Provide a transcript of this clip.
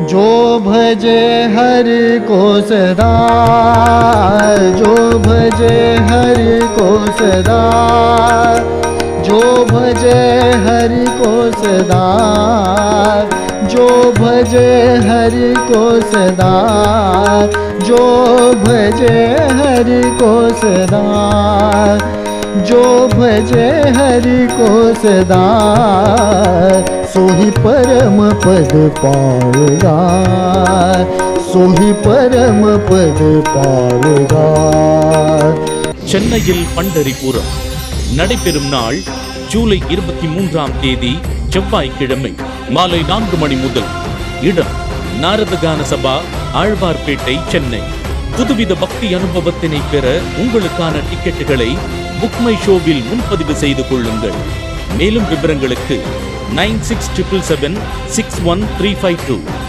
जो भजे हरि को सदा, जो भजे हरि को सदा, जो भजे हरि को सदा, जो भजे हरि को सदा, जो भजे हरि को सदा, जो भजे हरि को सदा, सोही परम पद पावेगा, सोही परम पद पावेगा। சென்னையில் பண்டரிபுரம் நடைபெறும் நாள் ஜூலை 23ஆம் தேதி செவ்வாய்க்கிழமை மாலை 4 மணி முதல். இடம் நாரதகான சபா, ஆழ்வார்பேட்டை, சென்னை. புதுவித பக்தி அனுபவத்தினை பெற உங்களுக்கான டிக்கெட்டுகளை புக் மை ஷோவில் முன்பதிவு செய்து கொள்ளுங்கள். மேலும் விவரங்களுக்கு 9677761352